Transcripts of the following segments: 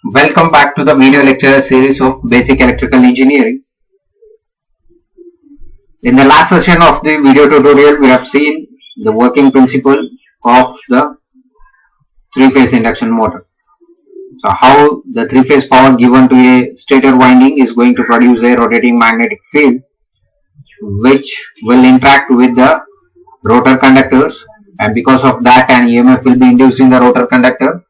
Welcome back to the video lecture series of Basic Electrical Engineering. In the last session of the video tutorial, we have seen the working principle of the three-phase induction motor. So how the three-phase power given to a stator winding is going to produce a rotating magnetic field which will interact with the rotor conductors, and because of that an EMF will be induced in the rotor conductor,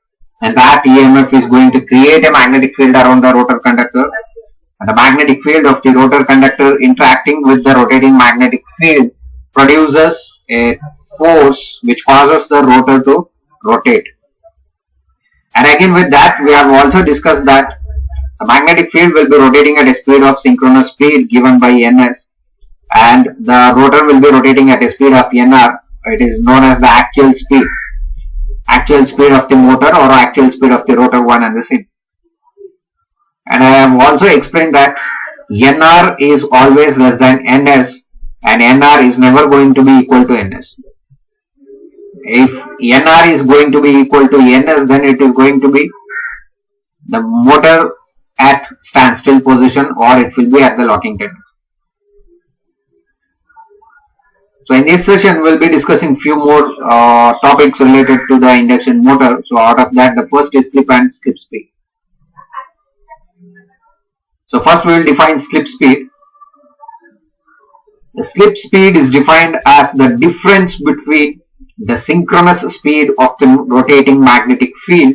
and that EMF is going to create a magnetic field around the rotor conductor, and the magnetic field of the rotor conductor interacting with the rotating magnetic field produces a force which causes the rotor to rotate. And again with that we have also discussed that the magnetic field will be rotating at a speed of synchronous speed given by ns, and the rotor will be rotating at a speed of nr. It is known as the actual speed of the motor or actual speed of the rotor, one and the same. And I have also explained that nr is always less than ns and nr is never going to be equal to ns. If nr is going to be equal to ns, then it is going to be the motor at standstill position or it will be at the locking tendency. So in this session we will be discussing few more topics related to the induction motor. So out of that the first is slip and slip speed. So first we will define slip speed. The slip speed is defined as the difference between the synchronous speed of the rotating magnetic field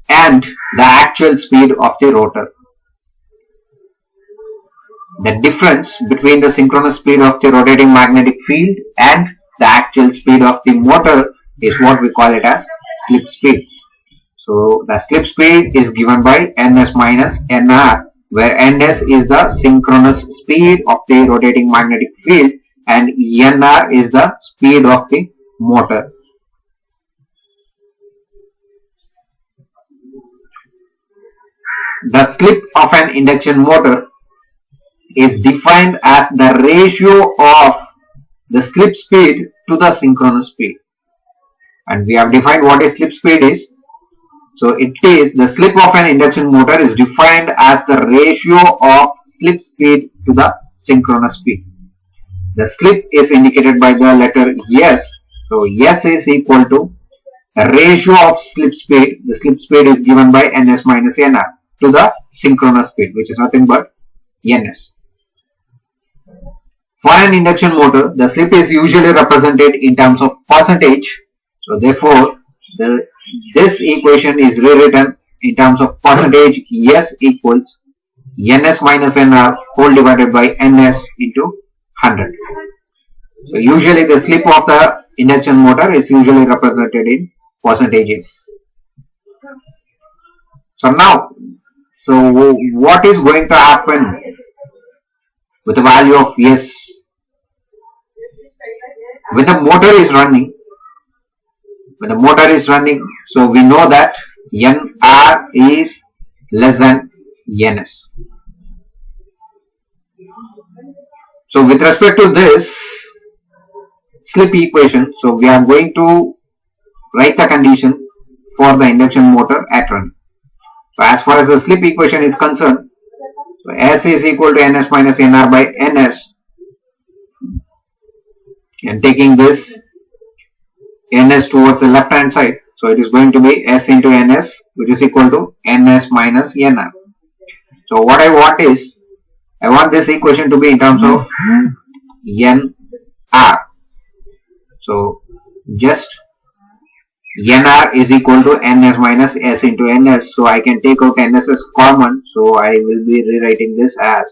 and the actual speed of the rotor. The difference between the synchronous speed of the rotating magnetic field and the actual speed of the motor is what we call it as slip speed. So the slip speed is given by ns minus nr, where ns is the synchronous speed of the rotating magnetic field and nr is the speed of the motor. The slip of an induction motor is defined as the ratio of the slip speed to the synchronous speed, and we have defined what a slip speed is. So it is the slip of an induction motor is defined as the ratio of slip speed to the synchronous speed. The slip is indicated by the letter S. So S is equal to the ratio of slip speed. The slip speed is given by ns minus nr to the synchronous speed, which is nothing but ns. For an induction motor, the slip is usually represented in terms of percentage. So therefore, this equation is rewritten in terms of percentage. S equals ns minus nr whole divided by ns into 100. So usually the slip of the induction motor is usually represented in percentages. So now, what is going to happen with the value of S? When the motor is running, so we know that nr is less than ns. So with respect to this slip equation, so we are going to write the condition for the induction motor at run. So as far as the slip equation is concerned, so S is equal to ns minus nr by ns, and taking this ns towards the left hand side, so it is going to be S into ns, which is equal to ns minus nr. So what I want is, I want this equation to be in terms of nr. So just nr is equal to ns minus s into ns. So I can take out ns as common. So I will be rewriting this as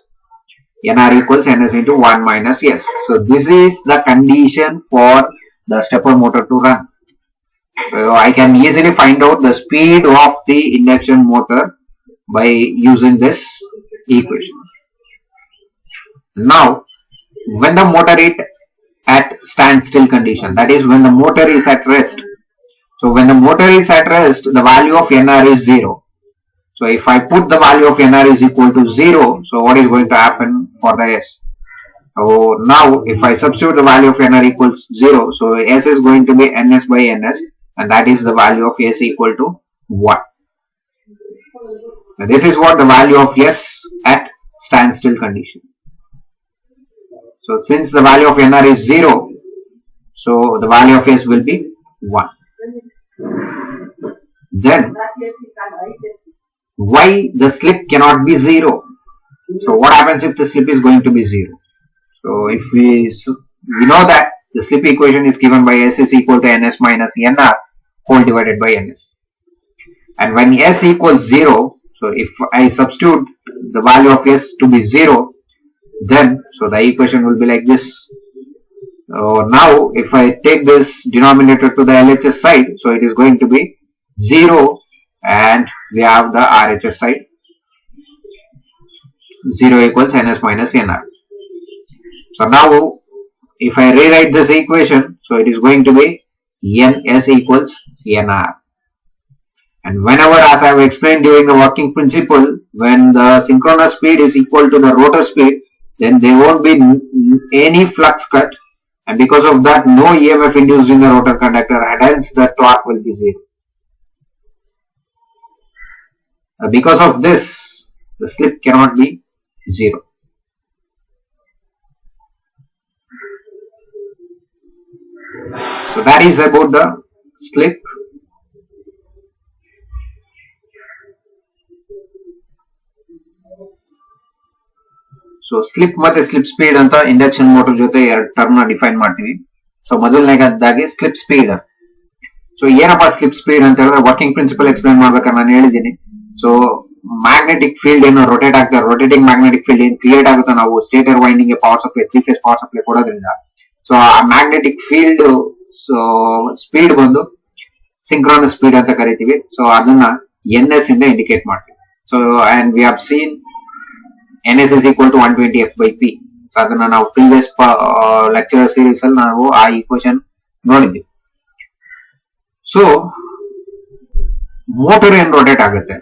nr equals ns into 1 minus s. So this is the condition for the stepper motor to run. So I can easily find out the speed of the induction motor by using this equation. Now, when the motor is at standstill condition, that is when the motor is at rest. So when the motor is at rest, the value of nr is 0. So if I put the value of nr is equal to 0, so what is going to happen for the s? So now if I substitute the value of nr equals 0, so s is going to be ns by ns, and that is the value of s equal to 1. Now this is what the value of S at standstill condition. So since the value of NR is 0, so the value of S will be 1. Then why the slip cannot be 0? So what happens if the slip is going to be 0? So if we know that the slip equation is given by S is equal to Ns minus Nr whole divided by Ns. And when S equals 0, so if I substitute the value of S to be 0, then so the equation will be like this. Now if I take this denominator to the LHS side, so it is going to be 0 and we have the RHS side. 0 equals Ns minus Nr. So now if I rewrite this equation, so it is going to be Ns equals Nr. And whenever, as I have explained during the working principle, when the synchronous speed is equal to the rotor speed, then there won't be any flux cut, and because of that no EMF induced in the rotor conductor, and hence the torque will be 0. Because of this, the slip cannot be 0. So that is about the slip. So slip ಮತ್ತೆ slip speed ಅಂತ induction motor ಜೊತೆ ಎರಡು term ನ define ಮಾಡ್ತೀವಿ. So ಮೊದಲನೇದಾಗಿ slip speed. So ಏನಪ್ಪಾ slip speed ಅಂತ ಹೇಳಿದ್ರೆ ವರ್ಕಿಂಗ್ ಪ್ರಿನ್ಸಿಪಲ್ ಎಕ್ಸ್ಪ್ಲೈನ್ ಮಾಡ್ಬೇಕಾದ್ರೆ ನಾನು ಹೇಳಿದ್ದೀನಿ. ಸೊ ಮ್ಯಾಗ್ನೆಟಿಕ್ ಫೀಲ್ಡ್ ಏನು ರೊಟೇಟ್ ಆಗ್ತಾ ರೊಟೇಟಿಂಗ್ ಮ್ಯಾಗ್ನೆಟಿಕ್ ಫೀಲ್ಡ್ ಏನ್ ಕ್ರಿಯೇಟ್ ಆಗುತ್ತೋ ನಾವು ಸ್ಟೇಟರ್ ವೈಂಡಿಂಗ್ ಗೆ power supply 3 phase power supply ಕೊಡೋದ್ರಿಂದ, ಸೊ ಆ ಮ್ಯಾಗ್ನೆಟಿಕ್ ಫೀಲ್ಡ್ ಸೊ ಸ್ಪೀಡ್ ಬಂದು ಸಿಂಕ್ರೋನಸ್ ಸ್ಪೀಡ್ ಅಂತ ಕರಿತೀವಿ. ಸೊ ಅದನ್ನ NS ಇಂದ ಇಂಡಿಕೇಟ್ ಮಾಡ್ತೀವಿ. So and we have seen NS is equal to 120 F by P. ಅದನ್ನ ನಾವು ಪ್ರೀವಿಯಸ್ ಲೆಕ್ಚರ್ ಸೀರೀಸ್ ಅಲ್ಲಿ ನಾವು ಆ ಈಕ್ವೇಶನ್ ನೋಡಿದ್ವಿ. ಸೊ ಮೋಟರ್ ಏನ್ ರೊಟೇಟ್ ಆಗುತ್ತೆ,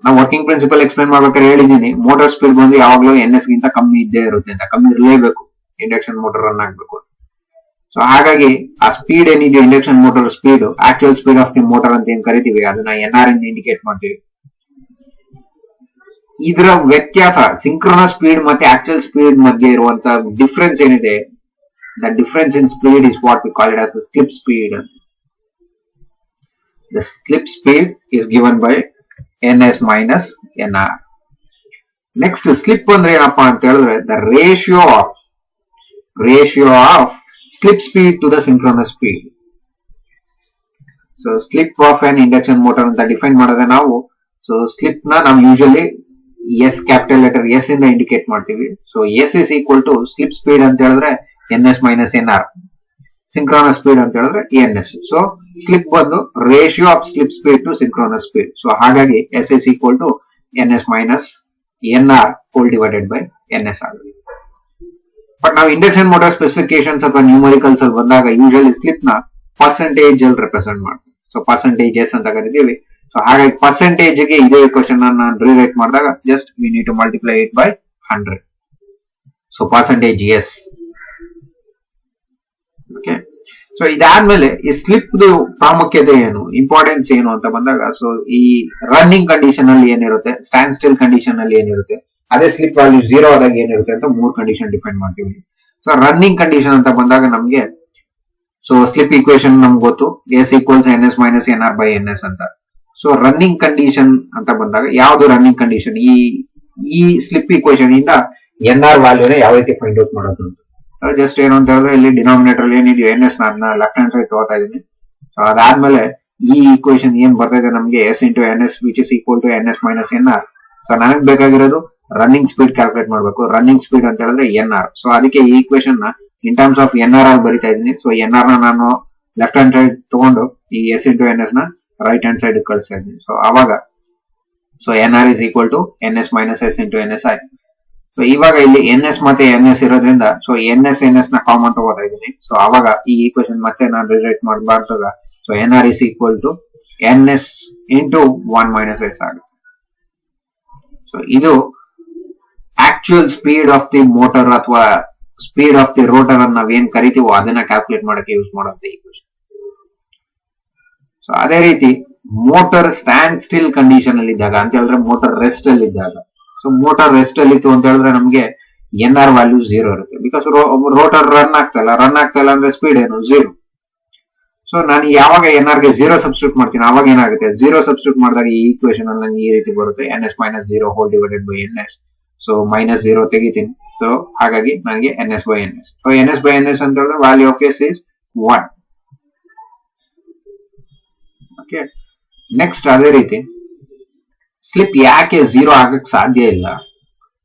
ನಾವು ವರ್ಕಿಂಗ್ ಪ್ರಿನ್ಸಿಪಲ್ ಎಕ್ಸ್ಪ್ಲೈನ್ ಮಾಡ್ಬೇಕಾದ್ರೆ ಹೇಳಿದೀನಿ, ಮೋಟರ್ ಸ್ಪೀಡ್ ಬಂದು ಯಾವಾಗ್ಲೂ NS ಗಿಂತ ಕಮ್ಮಿ ಇದ್ದೇ ಇರುತ್ತೆ ಅಂತ, ಕಮ್ಮಿ ಇರಲೇಬೇಕು ಇಂಡಕ್ಷನ್ ಮೋಟರ್ ರನ್ ಆಗ್ಬೇಕು. ಸೊ ಹಾಗಾಗಿ ಆ ಸ್ಪೀಡ್ ಏನಿದೆ induction motor speed, actual speed of the motor ಅಂತ ಏನ್ ಕರಿತೀವಿ ಅದನ್ನ NR ಇಂದ ಇಂಡಿಕೇಟ್ ಮಾಡ್ತೀವಿ. ಇದರ ವ್ಯತ್ಯಾಸ ಸಿಂಕ್ರೋನಸ್ ಸ್ಪೀಡ್ ಮತ್ತೆ ಆಕ್ಚುಯಲ್ ಸ್ಪೀಡ್ ಮಧ್ಯೆ ಇರುವಂತ ಡಿಫರೆನ್ಸ್ ಏನಿದೆ, the difference in speed is what we call it as slip speed. The slip speed is given by NS minus NR. Next slip ಅಂದ್ರೆ ಏನಪ್ಪಾ ಅಂತ ಹೇಳಿದ್ರೆ the ratio of slip speed to the synchronous speed. So slip of an induction motor ಅಂತ define ಮಾಡಿದ್ರೆ ನಾವು, so slip ನ ನಾವು usually S capital letter S ಇಂದ ಇಂಡಿಕೇಟ್ ಮಾಡ್ತೀವಿ. So S is equal to slip speed ಅಂತ ಹೇಳಿದ್ರೆ NS minus NR, synchronous speed ಅಂತ ಹೇಳಿದ್ರೆ NS. ಸೊ ಸ್ಲಿಪ್ ಬಂದು ratio of slip speed to synchronous speed. So ಹಾಗಾಗಿ S is equal to NS minus NR whole divided by NS ಆಗುತ್ತೆ. But ನಾವು induction motor specifications ಅಥವಾ numericals ಅಲ್ಲಿ ಬಂದಾಗ usually slip ನ ಪರ್ಸೆಂಟೇಜ್ ಅಲ್ಲಿ ರೆಪ್ರೆಸೆಂಟ್ ಮಾಡ್ತೀವಿ. ಸೊ ಪರ್ಸೆಂಟೇಜ್ ಎಸ್ ಅಂತ ಕರಿತೀವಿ. ಸೊ ಹಾಗಾಗಿ ಪರ್ಸೆಂಟೇಜ್ ಗೆ ಇದೇ ಕ್ವಶನ್ ನಾನು ರಿಲೇಟ್ ಮಾಡಿದಾಗ just we need to multiply it by 100. So percentage S. Okay. So ಇದಾದ್ಮೇಲೆ ಈ ಸ್ಲಿಪ್ ಪ್ರಾಮುಖ್ಯತೆ ಏನು, ಇಂಪಾರ್ಟೆನ್ಸ್ ಏನು ಅಂತ ಬಂದಾಗ, ಸೊ ಈ ರನ್ನಿಂಗ್ ಕಂಡೀಷನ್ ಅಲ್ಲಿ ಏನಿರುತ್ತೆ, ಸ್ಟ್ಯಾಂಡ್ ಸ್ಟಿಲ್ ಕಂಡೀಷನ್ ಅಲ್ಲಿ ಏನಿರುತ್ತೆ, ಅದೇ ಸ್ಲಿಪ್ ವ್ಯಾಲ್ಯೂ 0 ಆದಾಗ ಏನಿರುತ್ತೆ ಅಂತ 3 ಕಂಡೀಷನ್ ಡಿಪೆಂಡ್ ಮಾಡ್ತೀವಿ. ಸೊ ರನ್ನಿಂಗ್ ಕಂಡೀಷನ್ ಅಂತ ಬಂದಾಗ ನಮ್ಗೆ, ಸೊ ಸ್ಲಿಪ್ ಈಕ್ವೇಶನ್ ನಮ್ಗೆ ಗೊತ್ತು, S equals NS minus NR by NS ಅಂತ. ಸೊ ರನ್ನಿಂಗ್ ಕಂಡೀಷನ್ ಅಂತ ಬಂದಾಗ ಯಾವ್ದು ರನ್ನಿಂಗ್ ಕಂಡೀಷನ್, ಈ ಸ್ಲಿಪ್ ಈಕ್ವೇಶನ್ ಇಂದ NR ವ್ಯಾಲ್ಯೂನ ಯಾವ ರೀತಿ ಫೈಂಡ್ ಔಟ್ ಮಾಡೋದು ಅಂತ. ಜಸ್ಟ್ ಏನು ಅಂತ ಹೇಳಿದ್ರೆ ಇಲ್ಲಿ ಡಿನಾಮಿನೇಟರ್ ಏನಿದೆಯೋ NS ನಾನು ಲೆಫ್ಟ್ ಹ್ಯಾಂಡ್ ಸೈಡ್ ತಗೋತಾ ಇದೀನಿ. ಸೊ ಅದಾದ್ಮೇಲೆ ಈ ಈಕ್ವೇಶನ್ ಏನ್ ಬರ್ತಾ ಇದೆ ನಮ್ಗೆ S into NS which is equal to NS minus NR. So ನನಗೆ ಬೇಕಾಗಿರೋದು ರನ್ನಿಂಗ್ ಸ್ಪೀಡ್ ಕ್ಯಾಲ್ಕುಲೇಟ್ ಮಾಡಬೇಕು. ರನ್ನಿಂಗ್ ಸ್ಪೀಡ್ ಅಂತ ಹೇಳಿದ್ರೆ NR. ಸೊ ಅದಕ್ಕೆ ಈ ಈಕ್ವೇಶನ್ ನ ಇನ್ ಟರ್ಮ್ಸ್ ಆಫ್ NR ಆಗಿ ಬರಿತಾ ಇದೀನಿ. ಸೊ NR ನ ನಾನು ಲೆಫ್ಟ್ ಹ್ಯಾಂಡ್ ಸೈಡ್ ತಗೊಂಡು ಈ S into NS ನ ರೈಟ್ ಹ್ಯಾಂಡ್ ಸೈಡ್ ಕಳಿಸ್ತಾ ಇದೀನಿ. ಸೊ ಅವಾಗ so NR is equal to NS minus S into NS ಆಯ್ತು. ಸೊ ಇವಾಗ ಇಲ್ಲಿ NS ಮತ್ತೆ NS ಇರೋದ್ರಿಂದ ಸೊ NS ನ ಕಾಮನ್ ತಗೋತಾ ಇದೀನಿ. ಸೊ ಅವಾಗ ಈ ಈಕ್ವೇಶನ್ ಮತ್ತೆ ನಾನು ರಿಲೇಟ್ ಮಾಡಬಾರ್ದಾಗ so NR is equal to NS into 1 minus S ಆಗುತ್ತೆ. ಸೊ ಇದು actual speed of the motor ಅಥವಾ ಸ್ಪೀಡ್ ಆಫ್ ದಿ ರೋಟರ್ ಅನ್ನು ನಾವೇನ್ ಕರಿತೀವೋ ಅದನ್ನ ಕ್ಯಾಲ್ಕುಲೇಟ್ ಮಾಡಕ್ಕೆ ಯೂಸ್ ಮಾಡುತ್ತೆ ಈಕ್ವೇಶನ್. ಸೊ ಅದೇ ರೀತಿ ಮೋಟರ್ ಸ್ಟ್ಯಾಂಡ್ ಸ್ಟಿಲ್ ಕಂಡೀಷನ್ ಅಲ್ಲಿ ಇದ್ದಾಗ ಅಂತ ಹೇಳಿದ್ರೆ ಮೋಟರ್ ರೆಸ್ಟ್ ಅಲ್ಲಿ ಇದ್ದಾಗ, ಸೊ ಮೋಟರ್ ರೆಸ್ಟ್ ಅಲ್ಲಿ ಇತ್ತು ಅಂತ ಹೇಳಿದ್ರೆ ನಮಗೆ ಎನ್ ಆರ್ ವ್ಯಾಲ್ಯೂ 0 ಇರುತ್ತೆ. ಬಿಕಾಸ್ ರೋಟರ್ ರನ್ ಆಗ್ತಾ ಇಲ್ಲ ಅಂದ್ರೆ ಸ್ಪೀಡ್ ಏನು 0. ಸೊ ನಾನು ಯಾವಾಗ ಎನ್ ಆರ್ ಗೆ 0 ಸಬ್ಸ್ಟಿಟ್ಯೂಟ್ ಮಾಡ್ತೀನಿ ಅವಾಗ ಏನಾಗುತ್ತೆ, 0 ಸಬ್ಸ್ಟಿಟ್ಯೂಟ್ ಮಾಡಿದಾಗ ಈ ಈಕ್ವೇಶನ್ ಅಲ್ಲಿ ನಂಗೆ ಈ ರೀತಿ ಬರುತ್ತೆ, ns minus 0 whole divided by ns. So minus 0 ತೆಗಿತೀನಿ. ಸೊ ಹಾಗಾಗಿ ನನಗೆ ns by ns. So ns by ns ಅಂತ ಹೇಳಿದ್ರೆ value of s is 1. Okay, next ಅದೇ ರೀತಿ ಸ್ಲಿಪ್ ಯಾಕೆ 0 ಆಗಕ್ಕೆ ಸಾಧ್ಯ ಇಲ್ಲ.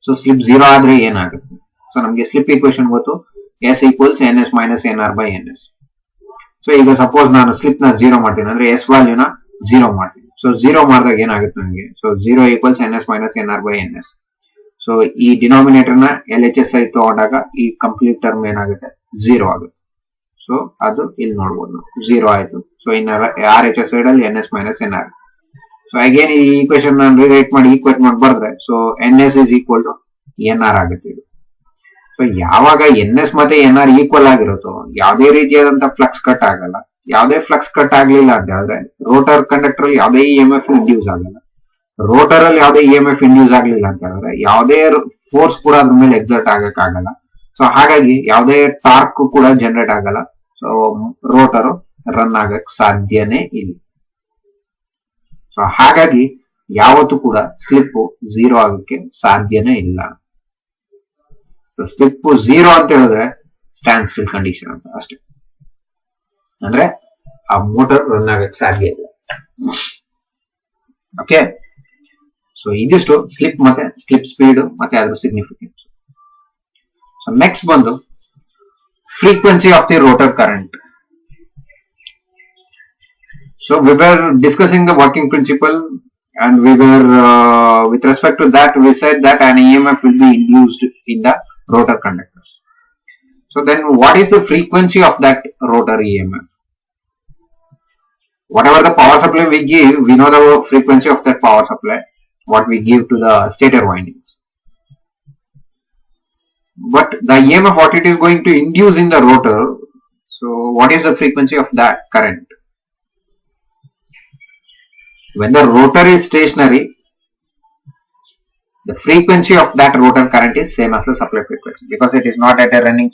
ಸೊ ಸ್ಲಿಪ್ 0 ಆದ್ರೆ ಏನಾಗುತ್ತೆ, ಸೊ ನಮಗೆ ಸ್ಲಿಪ್ ಈಕ್ವೇಶನ್ ಗೊತ್ತು, s equals ns minus nr by ns. So ಈಗ ಸಪೋಸ್ ನಾನು ಸ್ಲಿಪ್ ನ 0 ಮಾಡ್ತೀನಿ ಅಂದ್ರೆ ಎಸ್ ವ್ಯಾಲ್ಯೂನ 0 ಮಾಡ್ತೀನಿ. ಸೊ 0 ಮಾಡಿದಾಗ ಏನಾಗುತ್ತೆ ನನಗೆ, so 0 equals ns minus nr by ns. So ಈ ಡಿನಾಮಿನೇಟರ್ ನ LHS ಸೈಡ್ ತಗೊಂಡಾಗ ಈ ಕಂಪ್ಲೀಟ್ ಟರ್ಮ್ ಏನಾಗುತ್ತೆ 0 ಆಗುತ್ತೆ. ಸೊ ಅದು ಇಲ್ಲಿ ನೋಡ್ಬೋದು 0 ಆಯ್ತು. ಸೊ ಇನ್ನು RHS ಸೈಡ್ ಅಲ್ಲಿ ns minus nr. So again ಈ ಈಕ್ವೇಶನ್ ನಾನು ರಿಲೇಟ್ ಮಾಡಿ ಈಕ್ವೇಟ್ ಮಾಡಿ ಬರೆದ್ರೆ so ns is equal to nr ಆಗುತ್ತೆ ಇದು. ಸೊ ಯಾವಾಗ ns ಮತ್ತೆ nr ಈಕ್ವಲ್ ಆಗಿರುತ್ತೋ ಯಾವುದೇ ರೀತಿಯಾದಂತ ಫ್ಲಕ್ಸ್ ಕಟ್ ಆಗಲ್ಲ. ಯಾವುದೇ ಫ್ಲಕ್ಸ್ ಕಟ್ ಆಗ್ಲಿಲ್ಲ ಅಂತ ಹೇಳಿದ್ರೆ ರೋಟರ್ ಕಂಡಕ್ಟರ್ ಅಲ್ಲಿ ಯಾವುದೇ EMF ಇಂಡ್ಯೂಸ್ ಆಗಲ್ಲ. ರೋಟರ್ ಅಲ್ಲಿ ಯಾವುದೇ EMF ಇಂಡ್ಯೂಸ್ ಆಗ್ಲಿಲ್ಲ ಅಂತ ಹೇಳಿದ್ರೆ ಯಾವುದೇ ಫೋರ್ಸ್ ಕೂಡ ಅದ್ರ ಮೇಲೆ ಎಕ್ಸರ್ಟ್ ಆಗಕ್ ಆಗಲ್ಲ. ಸೊ ಹಾಗಾಗಿ ಯಾವುದೇ ಟಾರ್ಕ್ ಕೂಡ ಜನರೇಟ್ ಆಗಲ್ಲ. ಸೊ ರೋಟರ್ ರನ್ ಆಗಕ್ ಸಾಧ್ಯನೇ ಇಲ್ಲ. ಸೊ ಹಾಗಾಗಿ ಯಾವತ್ತೂ ಕೂಡ ಸ್ಲಿಪ್ 0 ಆಗಕ್ಕೆ ಸಾಧ್ಯನೇ ಇಲ್ಲ. ಸ್ಲಿಪ್ 0 ಅಂತ ಹೇಳಿದ್ರೆ ಸ್ಟ್ಯಾಂಡ್ ಸ್ಟಿಲ್ ಕಂಡೀಷನ್ ಅಂತ ಅಷ್ಟೇ, ಅಂದ್ರೆ ಆ ಮೋಟರ್ ರನ್ ಆಗಕ್ಕೆ ಸಾಧ್ಯ ಇಲ್ಲ. ಓಕೆ, ಸೊ ಇದಿಷ್ಟು ಸ್ಲಿಪ್ ಮತ್ತೆ ಸ್ಲಿಪ್ ಸ್ಪೀಡ್ ಮತ್ತೆ ಅದ್ರ ಸಿಗ್ನಿಫಿಕೆನ್ಸ್. ಸೊ ನೆಕ್ಸ್ಟ್ ಬಂದು frequency of the rotor current. So we were discussing the working principle, and we were with respect to that we said that an EMF will be induced in the rotor conductors. So then what is the frequency of that rotor EMF? Whatever the power supply we give, we know the frequency of that power supply, what we give to the stator windings. But the EMF what it is going to induce in the rotor, so what is the frequency of that current? When the rotor is stationary, the frequency of that rotor current is same as the supply frequency, because it is not at a running,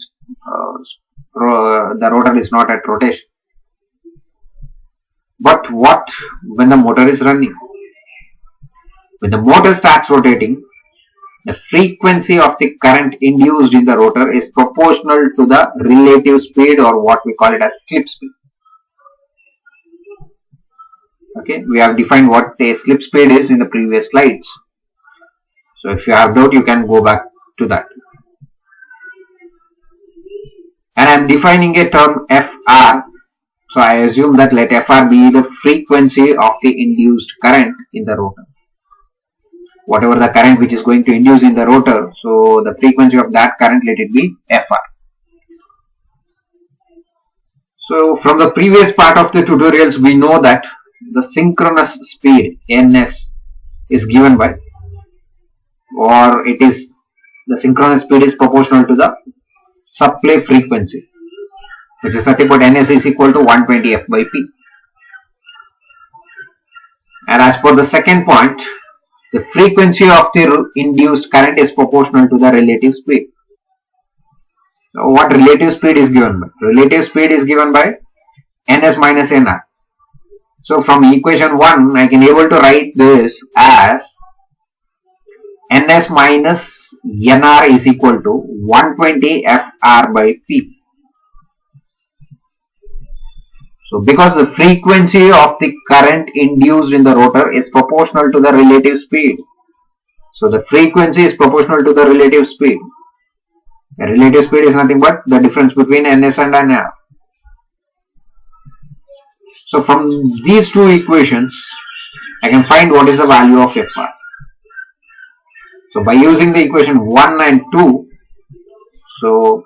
the rotor is not at rotation. But what when the motor is running? When the motor starts rotating, the frequency of the current induced in the rotor is proportional to the relative speed, or what we call it as slip speed. Okay, we have defined what a slip speed is in the previous slides. So if you have doubt, you can go back to that. And I am defining a term Fr. So I assume that let Fr be the frequency of the induced current in the rotor. Whatever the current which is going to induce in the rotor, so the frequency of that current, let it be Fr. So from the previous part of the tutorials, we know that the synchronous speed ns is given by, or it is, the synchronous speed is proportional to the supply frequency, which is nothing but ns is equal to 120 f by p. And as for the second point, the frequency of the induced current is proportional to the relative speed. So what relative speed is given by? Relative speed is given by ns minus nr. So from equation 1, I can able to write this as ns minus nr is equal to 120 fr by p. So because the frequency of the current induced in the rotor is proportional to the relative speed, so the frequency is proportional to the relative speed. The relative speed is nothing but the difference between ns and nr. So from these two equations, I can find what is the value of Fr. So by using the equation 1 and 2, so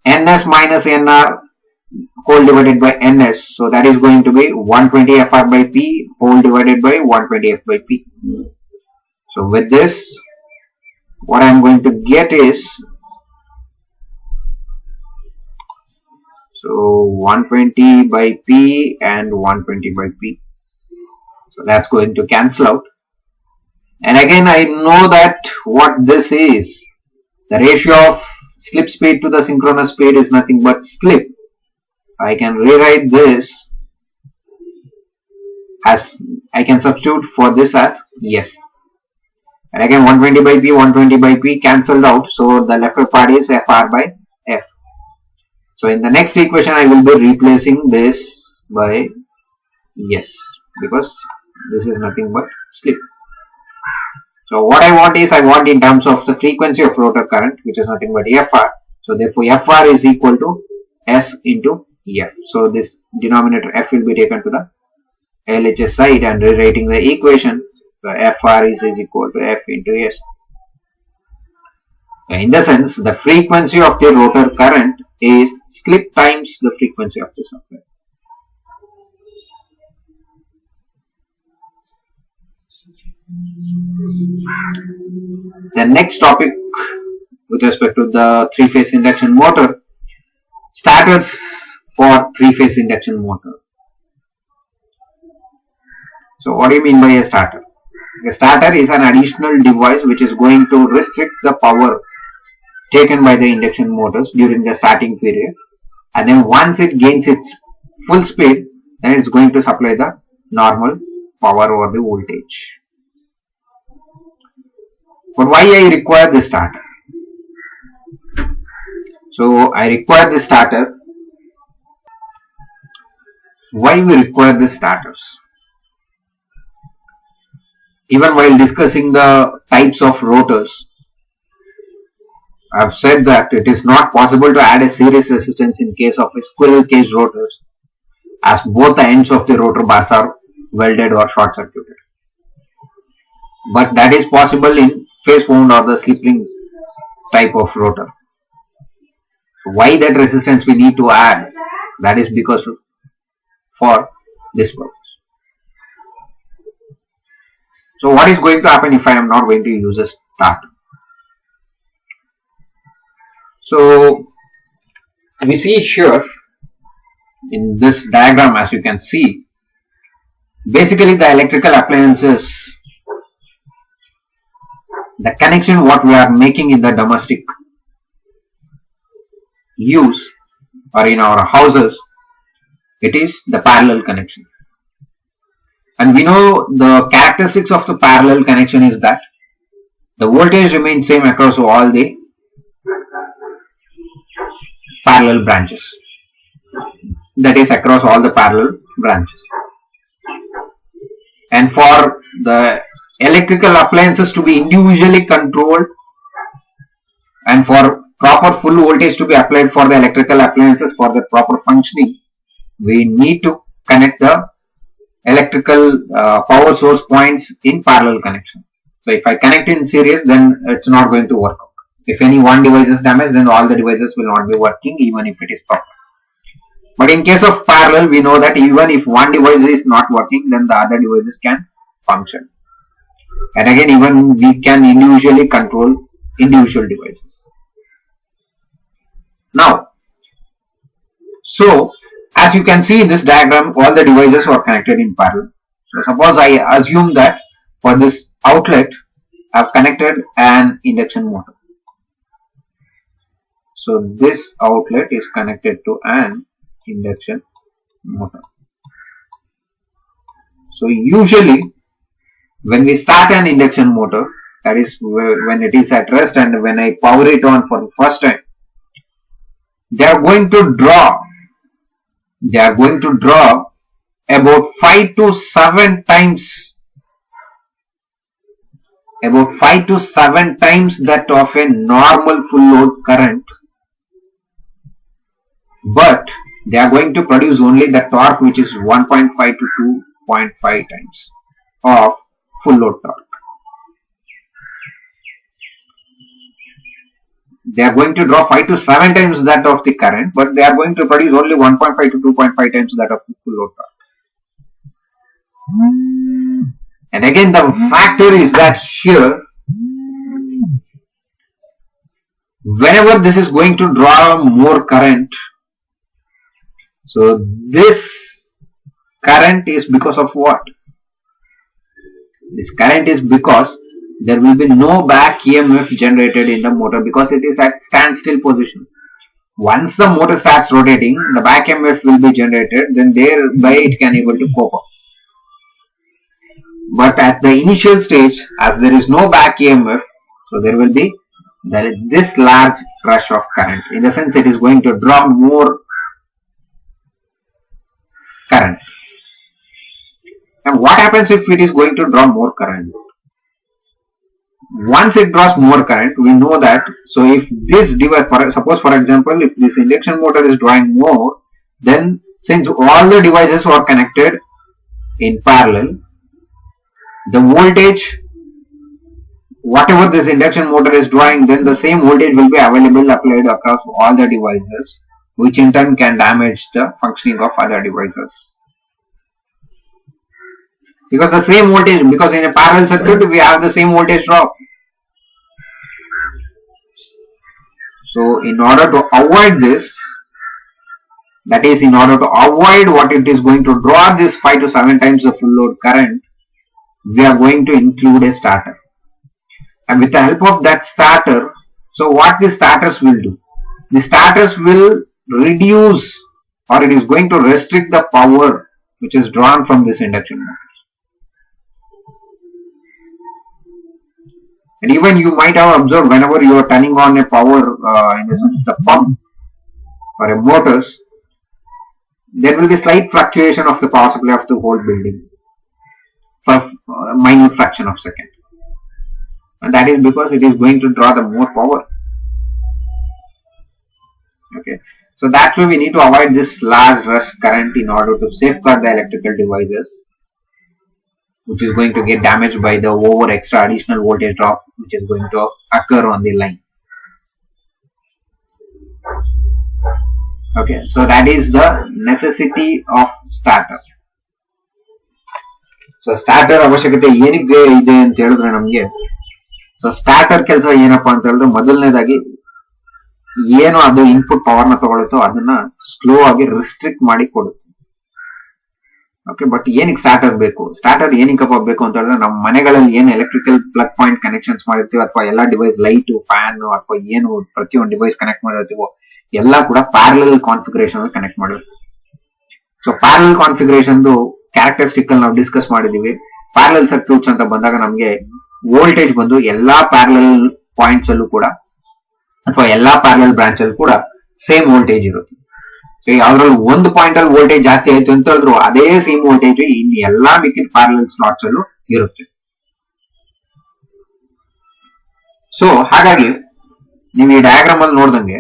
ns minus nr whole divided by ns, so that is going to be 120 Fr by p whole divided by 120 f by p. So with this, what I am going to get is, So 120 by P and 120 by P. So that's going to cancel out. And again I know that what this is. The ratio of slip speed to the synchronous speed is nothing but slip. I can rewrite this as, I can substitute for this as S. And again 120 by P, 120 by P cancelled out. So the left part is Fr by F. So in the next equation I will be replacing this by S, because this is nothing but slip. So what I want is, I want in terms of the frequency of rotor current, which is nothing but Fr. So therefore Fr is equal to S into F. So this denominator F will be taken to the LHS side, and rewriting the equation, so Fr is equal to F into S. So in the sense, the frequency of the rotor current is slip times the frequency of the supply. The next topic with respect to the three-phase induction motor, starters for three-phase induction motor. So what do you mean by a starter? A starter is an additional device which is going to restrict the power taken by the induction motors during the starting period, and then once it gains its full speed, then it's going to supply the normal power or the voltage. But why I require this starter? So I require this starter. Why we require the starters? Even while discussing the types of rotors, I have said that it is not possible to add a series resistance in case of a squirrel cage rotors, as both the ends of the rotor bars are welded or short circuited. But that is possible in phase wound or the slip ring type of rotor. So why that resistance we need to add? That is because for this purpose. So what is going to happen if I am not going to use a starter? So we see here in this diagram, as you can see, basically the electrical appliances, the connection what we are making in the domestic use or in our houses, it is the parallel connection. And we know the characteristics of the parallel connection is that the voltage remains same across all the parallel branches. That is across all the parallel branches. And for the electrical appliances to be individually controlled and for proper full voltage to be applied for the electrical appliances for the proper functioning, we need to connect the electrical power source points in parallel connection. So if I connect in series, then it's not going to work out. If any one device is damaged, then all the devices will not be working even if it is proper. But in case of parallel, we know that even if one device is not working, then the other devices can function. And again, even we can individually control individual devices. Now, so as you can see in this diagram, all the devices are connected in parallel. So suppose I assume that for this outlet, I have connected an induction motor. So this outlet is connected to an induction motor. So usually when we start an induction motor, that is when it is at rest and when I power it on for the first time, they are going to draw about 5 to 7 times that of a normal full load current, but they are going to produce only the torque which is 1.5 to 2.5 times of full load torque. They are going to draw 5 to 7 times that of the current, but they are going to produce only 1.5 to 2.5 times that of the full load torque. And again, the factor is that here, whenever this is going to draw more current, So this current is because of what? This current is because there will be no back EMF generated in the motor because it is at standstill position. Once the motor starts rotating, the back EMF will be generated, then thereby it can able to cope up. But at the initial stage, as there is no back EMF, so there will be this large rush of current. In the sense, it is going to draw more current. And what happens if it is going to draw more current? Once it draws more current, we know that, so if this device, suppose for example, if this induction motor is drawing more, then since all the devices were connected in parallel, the voltage, whatever this induction motor is drawing, then the same voltage will be available applied across all the devices, which in turn can damage the functioning of other devices. Because the same voltage, because in a parallel circuit we have the same voltage drop. So in order to avoid this, that is in order to avoid what it is going to draw this 5 to 7 times the full load current, we are going to include a starter. And with the help of that starter, so what the starters will do? The starters will reduce, or it is going to restrict the power which is drawn from this induction motor. And even you might have observed whenever you are turning on a power, in the sense the pump or a motors, there will be slight fluctuation of the power supply of the whole building for a minute fraction of a second. And that is because it is going to draw the more power. Okay. So that's why we need to avoid this large rush current in order to safeguard the electrical devices, which is going to get damaged by the over extra additional voltage drop which is going to occur on the line. Okay, so that is the necessity of starter. So starter ಅವಶ್ಯಕತೆ ಏನಕ್ಕೆ ಇದೆ ಅಂತ ಹೇಳಿದ್ರೆ ನಮಗೆ, so starter ಕೆಲಸ ಏನಪ್ಪಾ ಅಂತ ಹೇಳಿದ್ರೆ ಮೊದಲನೇದಾಗಿ ಏನು ಅದು ಇನ್ಪುಟ್ ಪವರ್ ನ ತಗೊಳುತ್ತೋ ಅದನ್ನ ಸ್ಲೋ ಆಗಿ ರಿಸ್ಟ್ರಿಕ್ಟ್ ಮಾಡಿ ಕೊಡುತ್ತೆ. ಓಕೆ, ಬಟ್ ಏನಕ್ಕೆ ಸ್ಟಾರ್ಟರ್ ಬೇಕು? ಸ್ಟಾರ್ಟರ್ ಏನಕ್ಕಪ್ಪ ಬೇಕು ಅಂತ ಹೇಳಿದ್ರೆ ನಮ್ಮ ಮನೆಗಳಲ್ಲಿ ಏನು ಎಲೆಕ್ಟ್ರಿಕಲ್ ಪ್ಲಗ್ ಪಾಯಿಂಟ್ ಕನೆಕ್ಷನ್ಸ್ ಮಾಡಿರ್ತೀವಿ ಅಥವಾ ಎಲ್ಲಾ ಡಿವೈಸ್ ಲೈಟ್ ಫ್ಯಾನ್ ಅಥವಾ ಏನು ಪ್ರತಿಯೊಂದು ಡಿವೈಸ್ ಕನೆಕ್ಟ್ ಮಾಡಿರ್ತೀವೋ ಎಲ್ಲ ಕೂಡ ಪ್ಯಾರಲಲ್ ಕಾನ್ಫಿಗರೇಷನ್ ಕನೆಕ್ಟ್ ಮಾಡಿರ್ತೀವಿ. ಸೊ ಪ್ಯಾರಲಲ್ ಕಾನ್ಫಿಗರೇಷನ್ ಕ್ಯಾರೆಕ್ಟರಿಸ್ಟಿಕ್ ಅಲ್ಲಿ ನಾವು ಡಿಸ್ಕಸ್ ಮಾಡಿದೀವಿ. ಪ್ಯಾರಲಲ್ ಸರ್ಕ್ಯೂಟ್ಸ್ ಅಂತ ಬಂದಾಗ ನಮಗೆ ವೋಲ್ಟೇಜ್ ಬಂದು ಎಲ್ಲಾ ಪ್ಯಾರಲಲ್ ಪಾಯಿಂಟ್ಸ್ ಅಲ್ಲೂ ಕೂಡ ಅಥವಾ ಎಲ್ಲಾ ಪ್ಯಾರಲಲ್ ಬ್ರಾಂಚ್ ಅಲ್ಲಿ ಕೂಡ ಸೇಮ್ ವೋಲ್ಟೇಜ್ ಇರುತ್ತೆ. ಸೊ ಯಾವ್ದ್ರಲ್ಲಿ ಒಂದು ಪಾಯಿಂಟ್ ಅಲ್ಲಿ ವೋಲ್ಟೇಜ್ ಜಾಸ್ತಿ ಆಯ್ತು ಅಂತ ಹೇಳಿದ್ರು ಅದೇ ಸೇಮ್ ವೋಲ್ಟೇಜ್ ಇನ್ನು ಎಲ್ಲಾ ಮಿಕ್ಕಿದ ಪ್ಯಾರಲಲ್ ಸ್ಲಾಟ್ಸ್ ಅಲ್ಲೂ ಇರುತ್ತೆ. ಸೊ ಹಾಗಾಗಿ ನೀವು ಈ ಡಯಾಗ್ರಾಮ್ ಅಲ್ಲಿ ನೋಡ್ದಂಗೆ,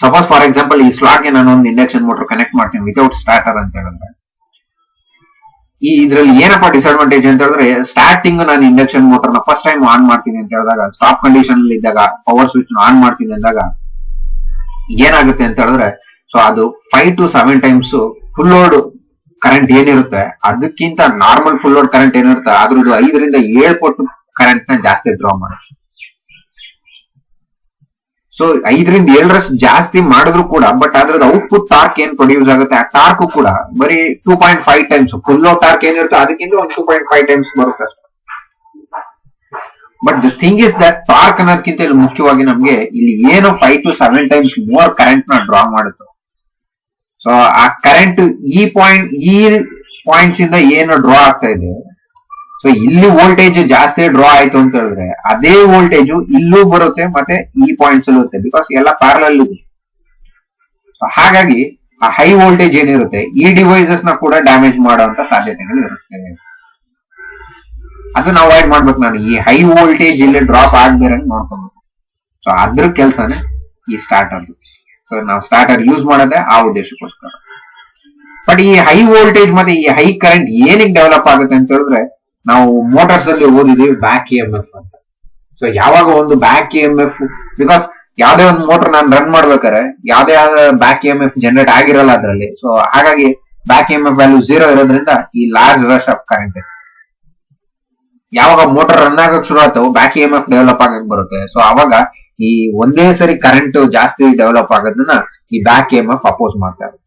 ಸಪೋಸ್ ಫಾರ್ ಎಕ್ಸಾಂಪಲ್ ಈ ಸ್ಲಾಟ್ ಗೆ ನಾನು ಒಂದು ಇಂಡಕ್ಷನ್ ಮೋಟರ್ ಕನೆಕ್ಟ್ ಮಾಡ್ತೀನಿ ವಿತೌಟ್ ಸ್ಟಾರ್ಟರ್ ಅಂತ ಹೇಳಿದ್ರೆ, ಈ ಇದ್ರಲ್ಲಿ ಏನಪ್ಪಾ ಡಿಸ್ಅಡ್ವಾಂಟೇಜ್ ಅಂತ ಹೇಳಿದ್ರೆ, ಸ್ಟಾರ್ಟಿಂಗ್ ನಾನು ಇಂಡಕ್ಷನ್ ಮೋಟರ್ ನ ಫಸ್ಟ್ ಟೈಮ್ ಆನ್ ಮಾಡ್ತೀನಿ ಅಂತ ಹೇಳಿದಾಗ, ಸ್ಟಾಪ್ ಕಂಡೀಷನ್ ಅಲ್ಲಿ ಇದ್ದಾಗ ಪವರ್ ಸ್ವಿಚ್ ಆನ್ ಮಾಡ್ತೀನಿ ಅಂದಾಗ ಏನಾಗುತ್ತೆ ಅಂತ ಹೇಳಿದ್ರೆ, ಸೊ ಅದು 5 to 7 times full load current ಏನಿರುತ್ತೆ ಅದಕ್ಕಿಂತ ನಾರ್ಮಲ್ ಫುಲ್ ಲೋಡ್ ಕರೆಂಟ್ ಏನಿರುತ್ತೆ ಅದ್ರದ್ದು 5 ರಿಂದ 7 ಪಟ್ಟು ಕರೆಂಟ್ ನ ಜಾಸ್ತಿ ಡ್ರಾ ಮಾಡುತ್ತೆ. ಸೊ 5 ರಿಂದ 7 ಜಾಸ್ತಿ ಮಾಡಿದ್ರು ಕೂಡ ಬಟ್ ಅದ್ರದ್ದು ಔಟ್ಪುಟ್ ಟಾರ್ಕ್ ಏನ್ ಪ್ರೊಡ್ಯೂಸ್ ಆಗುತ್ತೆ ಆ ಟಾರ್ಕ್ ಕೂಡ ಬರೀ 2.5 ಟೈಮ್ಸ್ ಫುಲ್ ಲೋಡ್ ಟಾರ್ಕ್ ಏನಿರುತ್ತೆ ಅದಕ್ಕಿಂತ ಒಂದು 2.5 ಟೈಮ್ಸ್ ಬರುತ್ತೆ ಅಷ್ಟೇ. But the thing is that torque ಅನ್ನೋದಕ್ಕಿಂತ ಇಲ್ಲಿ ಮುಖ್ಯವಾಗಿ ನಮ್ಗೆ ಇಲ್ಲಿ ಏನು 5 to 7 ಟೈಮ್ಸ್ ಮೋರ್ ಕರೆಂಟ್ ನ ಡ್ರಾ ಮಾಡುತ್ತೆ. ಸೊ ಆ ಕರೆಂಟ್ ಈ ಪಾಯಿಂಟ್ಸ್ ಇಂದ ಏನು ಡ್ರಾ ಆಗ್ತಾ ಇದೆ, ಸೊ ಇಲ್ಲಿ ವೋಲ್ಟೇಜ್ ಜಾಸ್ತಿ ಡ್ರಾ ಆಯ್ತು ಅಂತ ಹೇಳಿದ್ರೆ ಅದೇ ವೋಲ್ಟೇಜ್ ಇಲ್ಲೂ ಬರುತ್ತೆ ಮತ್ತೆ ಈ ಪಾಯಿಂಟ್ಸ್ ಅಲ್ಲಿ ಇರುತ್ತೆ, ಬಿಕಾಸ್ ಎಲ್ಲ ಪ್ಯಾರಲಲ್ ಇದೆ. ಸೊ ಹಾಗಾಗಿ ಆ ಹೈ ವೋಲ್ಟೇಜ್ ಏನಿರುತ್ತೆ ಈ ಡಿವೈಸಸ್ ನ ಕೂಡ ಡ್ಯಾಮೇಜ್ ಮಾಡುವಂತ ಸಾಧ್ಯತೆಗಳು ಇರುತ್ತೆ. ಅದನ್ನ ಅವಾಯ್ಡ್ ಮಾಡ್ಬೇಕು. ನಾನು ಈ ಹೈ ವೋಲ್ಟೇಜ್ ಇಲ್ಲಿ ಡ್ರಾಪ್ ಆಗದಿರ ನೋಡ್ಕೋಬೇಕು. ಸೊ ಅದ್ರ ಕೆಲಸನೇ ಈ ಸ್ಟಾರ್ಟರ್. ಸೊ ನಾವು ಸ್ಟಾರ್ಟರ್ ಯೂಸ್ ಮಾಡೋದೇ ಆ ಉದ್ದೇಶಕ್ಕೋಸ್ಕರ. ಬಟ್ ಈ ಹೈ ವೋಲ್ಟೇಜ್ ಮತ್ತೆ ಈ ಹೈ ಕರೆಂಟ್ ಏನಕ್ಕೆ ಡೆವಲಪ್ ಆಗುತ್ತೆ ಅಂತ ಹೇಳಿದ್ರೆ, ನಾವು ಮೋಟಾರ್ಸ್ ಅಲ್ಲಿ ಓದಿದೀವಿ ಬ್ಯಾಕ್ EMF ಅಂತ. ಸೊ ಯಾವಾಗ ಒಂದು ಬ್ಯಾಕ್ EMF, ಬಿಕಾಸ್ ಯಾವ್ದೇ ಒಂದು ಮೋಟರ್ ನಾನು ರನ್ ಮಾಡ್ಬೇಕಾದ್ರೆ ಯಾವ್ದೇ ಬ್ಯಾಕ್ EMF ಜನರೇಟ್ ಆಗಿರಲ್ಲ ಅದರಲ್ಲಿ. ಸೊ ಹಾಗಾಗಿ ಬ್ಯಾಕ್ EMF ವ್ಯಾಲ್ಯೂ 0 ಇರೋದ್ರಿಂದ ಈ ಲಾರ್ಜ್ ರಶ್ ಆಫ್ ಕರೆಂಟ್ ಯಾವಾಗ ಮೋಟರ್ ರನ್ ಆಗಕ್ ಶುರು ಆಗ್ತಾವ ಬ್ಯಾಕ್ EMF ಡೆವಲಪ್ ಆಗಕ್ ಬರುತ್ತೆ. ಸೊ ಅವಾಗ ಈ ಒಂದೇ ಸರಿ ಕರೆಂಟ್ ಜಾಸ್ತಿ ಡೆವಲಪ್ ಆಗೋದನ್ನ ಈ ಬ್ಯಾಕ್ EMF ಅಪೋಸ್ ಮಾಡ್ತಾರೆ.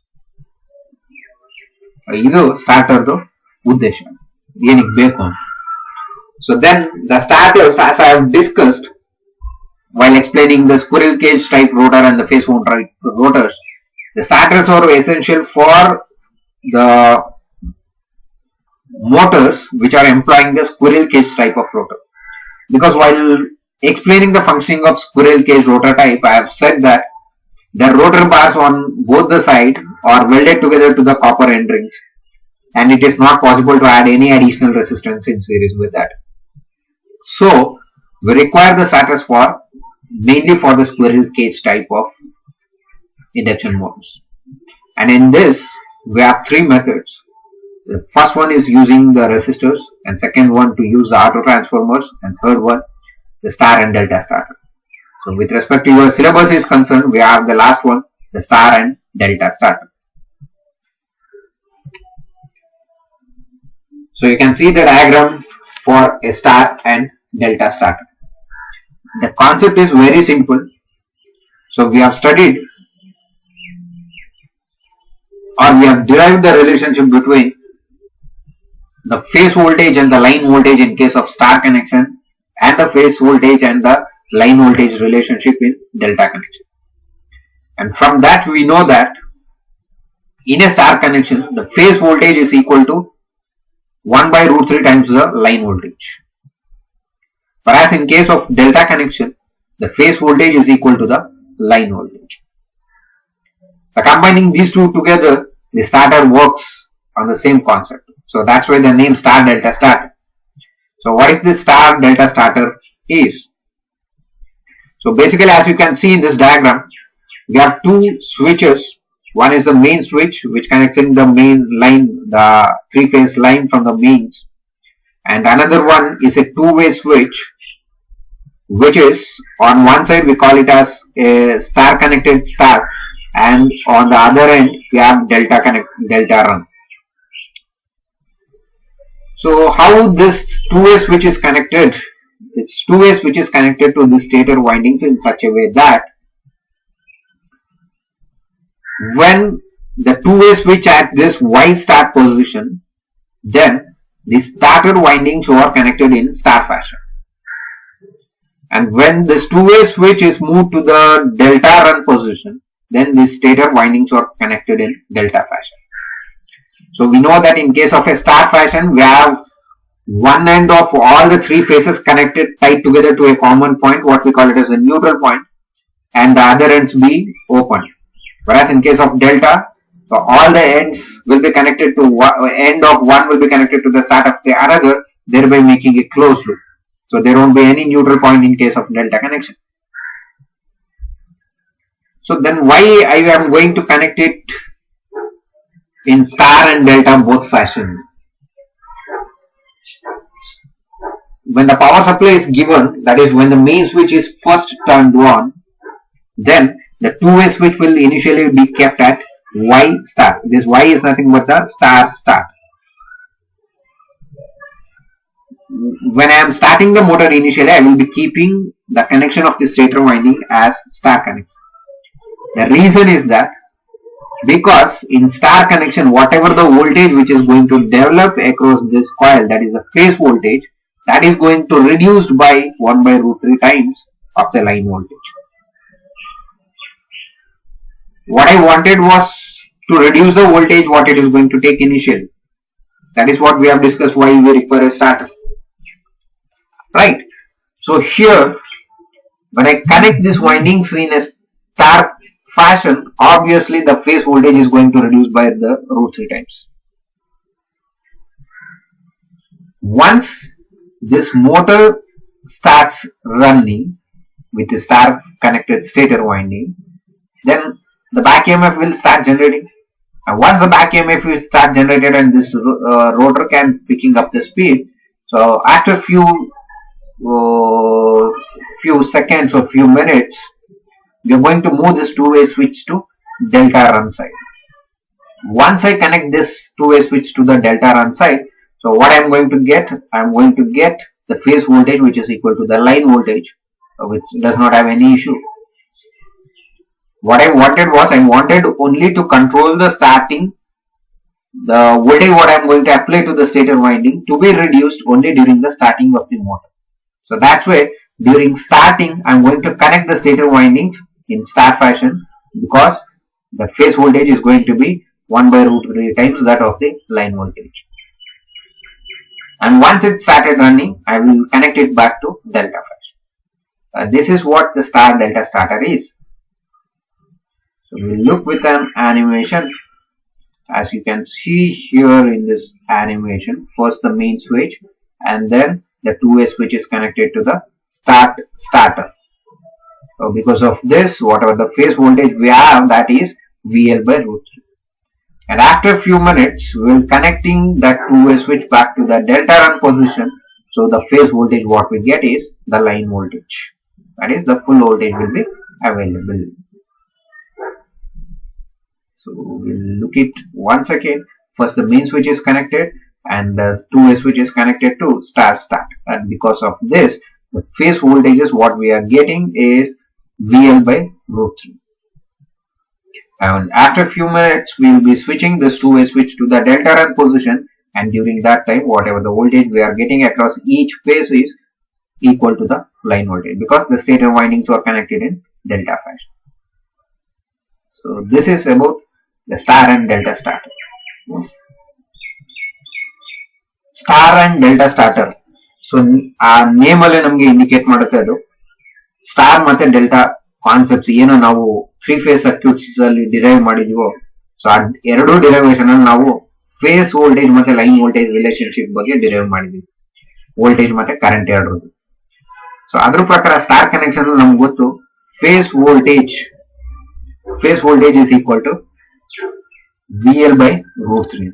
ಇದು ಸ್ಟಾರ್ಟರ್ದು ಉದ್ದೇಶ, ಏನಕ್ಕೆ ಬೇಕು ಅಂತ. So then the starters, as I have discussed while explaining the squirrel cage type rotor and the phase wound rotors, the starters are essential for the motors which are employing the squirrel cage type of rotor. Because while explaining the functioning of squirrel cage rotor type, I have said that the rotor bars on both the sides are welded together to the copper end rings, and it is not possible to add any additional resistance in series with that. So we require the starters for mainly for the squirrel cage type of induction motors. And in this we have three methods. The first one is using the resistors, and second one to use the auto transformers, and third one the star and delta starter. So with respect to your syllabus is concerned, we have the last one, the star and delta starter. So you can see the diagram for a star and delta starter. The concept is very simple. So we have studied, or we have derived the relationship between the phase voltage and the line voltage in case of star connection, and the phase voltage and the line voltage relationship in delta connection. And from that we know that in a star connection the phase voltage is equal to 1 by root 3 times the line voltage. Whereas in case of delta connection, the phase voltage is equal to the line voltage. By combining these two together, the starter works on the same concept. So that's why the name star delta starter. So what is this star delta starter is? So basically, as you can see in this diagram, we have two switches. One is the main switch which connects in the main line, the three-phase line from the mains, and another one is a two-way switch, which is on one side we call it as a star connected star, and on the other end we have delta run. So how this two-way switch is connected? This two-way switch is connected to the stator windings in such a way that when the two-way switch at this Y start position, then the starter windings are connected in star fashion. And when this two-way switch is moved to the delta run position, then the stator windings are connected in delta fashion. So we know that in case of a star fashion, we have one end of all the three phases connected, tied together to a common point, what we call it as a neutral point, and the other ends be open. Whereas in case of delta, so all the ends will be connected to end of one will be connected to the start of the another, thereby making a closed loop. So there won't be any neutral point in case of delta connection. So then why I am going to connect it in star and delta both fashion? When the power supply is given, that is when the main switch is first turned on, then the two-way switch will initially be kept at Y star. This Y is nothing but the star start. When I am starting the motor initially, I will be keeping the connection of the stator winding as star connection. The reason is that because in star connection, whatever the voltage which is going to develop across this coil, that is the phase voltage, that is going to reduced by 1 by root 3 times of the line voltage. What I wanted was to reduce the voltage what it is going to take initially. That is what we have discussed, why we require a starter. Right. So here, when I connect these windings in a star fashion, obviously the phase voltage is going to reduce by the root 3 times. Once this motor starts running with the star connected stator winding, then the back EMF will start generating. And once the back EMF will start generated and this rotor can picking up the speed, so after few seconds or few minutes, we are going to move this two-way switch to delta run side. Once I connect this two-way switch to the delta run side, so what I am going to get? I am going to get the phase voltage which is equal to the line voltage, which does not have any issue. What I wanted was, I wanted only to control the voltage what I am going to apply to the stator winding to be reduced only during the starting of the motor. So that's why during starting I am going to connect the stator windings in star fashion, because the phase voltage is going to be 1 by root 3 times that of the line voltage. And once it started running, I will connect it back to delta fashion. This is what the star delta starter is. So we will look with an animation. As you can see here in this animation, first the main switch and then the two-way switch is connected to the starter. So because of this, whatever the phase voltage we have, that is VL by root 3. And after a few minutes, we will connecting that two-way switch back to the delta run position. So the phase voltage what we get is the line voltage. That is, the full voltage will be available. So we'll look it once again. First the main switch is connected and the two-way switch is connected to start. And because of this, the phase voltages what we are getting is VL by root 3. And after a few minutes, we will be switching this two-way switch to the delta run position, and during that time, whatever the voltage we are getting across each phase is equal to the line voltage, because the stator windings were connected in delta fashion. So this is about the star and delta starter. Star and delta starter. So ಆ name ಅಲ್ಲೇ ನಮಗೆ indicate ಮಾಡುತ್ತೆ ಅದು star ಮತ್ತೆ delta concepts ಏನೋ ನಾವು 3 phase circuits ಅಲ್ಲಿ derive ಮಾಡಿದೀವೋ, ಸೊ ಆ ಎರಡೂ ಡಿರೈವೇಶನ್ ಅಲ್ಲಿ ನಾವು ಫೇಸ್ ವೋಲ್ಟೇಜ್ ಮತ್ತೆ ಲೈನ್ ವೋಲ್ಟೇಜ್ ರಿಲೇಶನ್ಶಿಪ್ ಬಗ್ಗೆ ಡಿರೈವ್ ಮಾಡಿದೀವಿ, ವೋಲ್ಟೇಜ್ ಮತ್ತೆ ಕರೆಂಟ್ ಎರಡರದ್ದು. ಸೊ ಅದ್ರ ಪ್ರಕಾರ ಸ್ಟಾರ್ ಕನೆಕ್ಷನ್ ನಮ್ಗೆ ಗೊತ್ತು, phase voltage is equal to VL by root 3,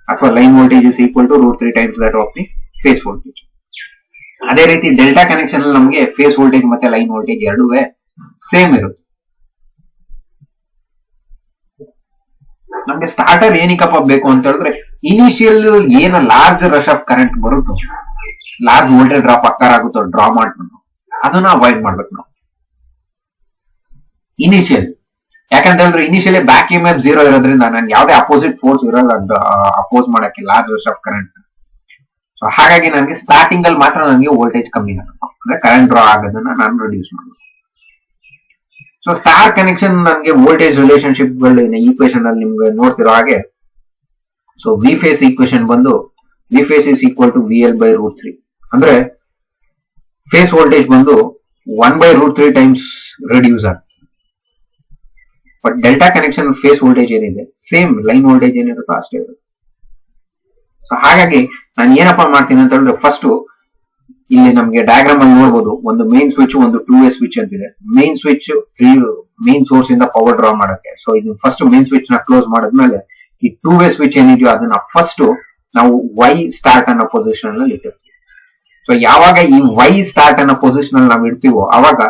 ಅಥವಾ line voltage is equal to root 3 times that of the phase voltage. ಅದೇ ರೀತಿ ಡೆಲ್ಟಾ ಕನೆಕ್ಷನ್ ಅಲ್ಲಿ ನಮಗೆ ಫೇಸ್ ವೋಲ್ಟೇಜ್ ಮತ್ತೆ ಲೈನ್ ವೋಲ್ಟೇಜ್ ಎರಡೂ ಸೇಮ್ ಇರುತ್ತೆ. ನಮ್ಗೆ ಸ್ಟಾರ್ಟರ್ ಏನಕ್ಕಪ್ಪ ಬೇಕು ಅಂತ ಹೇಳಿದ್ರೆ, ಇನಿಷಿಯಲ್ ಏನ ಲಾರ್ಜ್ ರಶ್ ಆಫ್ ಕರೆಂಟ್ ಬರುತ್ತೋ, ಲಾರ್ಜ್ ವೋಲ್ಟೇಜ್ ಡ್ರಾಪ್ ಅಕ್ಕರ್ ಆಗುತ್ತೋ ಡ್ರಾ ಮಾಡ್ಕೊಂಡು ಅದನ್ನ ಅವಾಯ್ಡ್ ಮಾಡ್ಬೇಕು ನಾವು ಇನಿಷಿಯಲ್. ಯಾಕಂತ ಹೇಳಿದ್ರೆ ಇನಿಷಿಯಲಿ ಬ್ಯಾಕ್ EMF 0 ಇರೋದ್ರಿಂದ ನಾನು ಯಾವುದೇ ಅಪೋಸಿಟ್ ಫೋರ್ಸ್ ಇರೋಲ್ಲ ಅಪೋಸ್ ಮಾಡಕ್ಕೆ large rush of current. So ಹಾಗಾಗಿ ನನಗೆ ಸ್ಟಾರ್ಟಿಂಗ್ ಅಲ್ಲಿ ಮಾತ್ರ ನನಗೆ ವೋಲ್ಟೇಜ್ ಕಮ್ಮಿ ಆಗುತ್ತೆ, ಅಂದ್ರೆ ಕರೆಂಟ್ ಡ್ರಾ ಆಗೋದನ್ನ ನಾನು ರಿಡ್ಯೂಸ್ ಮಾಡಬೇಕು. ಸೊ ಸ್ಟಾರ್ ಕನೆಕ್ಷನ್ ನನಗೆ ವೋಲ್ಟೇಜ್ ರಿಲೇಶನ್ಶಿಪ್ ಈಕ್ವೇಶನ್ ಅಲ್ಲಿ ನಿಮ್ಗೆ ನೋಡ್ತಿರೋ ಹಾಗೆ, ಸೊ ವಿ ಫೇಸ್ ಈಕ್ವೇಶನ್ ಬಂದು V phase is equal to VL by root 3, ಅಂದ್ರೆ ಫೇಸ್ ವೋಲ್ಟೇಜ್ ಬಂದು 1 by root 3 ಟೈಮ್ಸ್ ರಿಡ್ಯೂಸ್ ಆಗುತ್ತೆ. But delta connection phase voltage ಏನಿದೆ ಸೇಮ್ ಲೈನ್ ವೋಲ್ಟೇಜ್ ಏನಿರುತ್ತೋ ಅಷ್ಟೇ ಇರುತ್ತೆ. ಸೊ ಹಾಗಾಗಿ ನಾನು ಏನಪ್ಪಾ ಮಾಡ್ತೀನಿ ಅಂತ ಹೇಳಿದ್ರೆ, ಫಸ್ಟ್ ಇಲ್ಲಿ ನಮ್ಗೆ ಡಯಾಗ್ರಾಮ್ ಅಲ್ಲಿ ನೋಡಬಹುದು, ಒಂದು ಮೇನ್ ಸ್ವಿಚ್ ಒಂದು ಟೂ-ವೇ ಸ್ವಿಚ್ ಅಂತಿದೆ. ಮೇನ್ ಸ್ವಿಚ್ ಮೇನ್ ಸೋರ್ಸ್ ಇಂದ ಪವರ್ ಡ್ರಾ ಮಾಡಕ್ಕೆ. ಸೊ ಇದು ಫಸ್ಟ್ ಮೇನ್ ಸ್ವಿಚ್ ನ ಕ್ಲೋಸ್ ಮಾಡಿದ್ಮೇಲೆ ಈ ಟೂ-ವೇ ಸ್ವಿಚ್ ಏನಿದೆಯೋ ಅದನ್ನ ಫಸ್ಟ್ ನಾವು ವೈ ಸ್ಟಾರ್ಟ್ ಅನ್ನೋ ಪೊಸಿಷನ್ ಅಲ್ಲಿ ಇಟ್ಟಿರ್ತೀವಿ. ಸೊ ಯಾವಾಗ ಈ ವೈ ಸ್ಟಾರ್ಟ್ ಅನ್ನೋ ಪೊಸಿಷನ್ ಅಲ್ಲಿ ನಾವು ಇಡ್ತೀವೋ ಅವಾಗ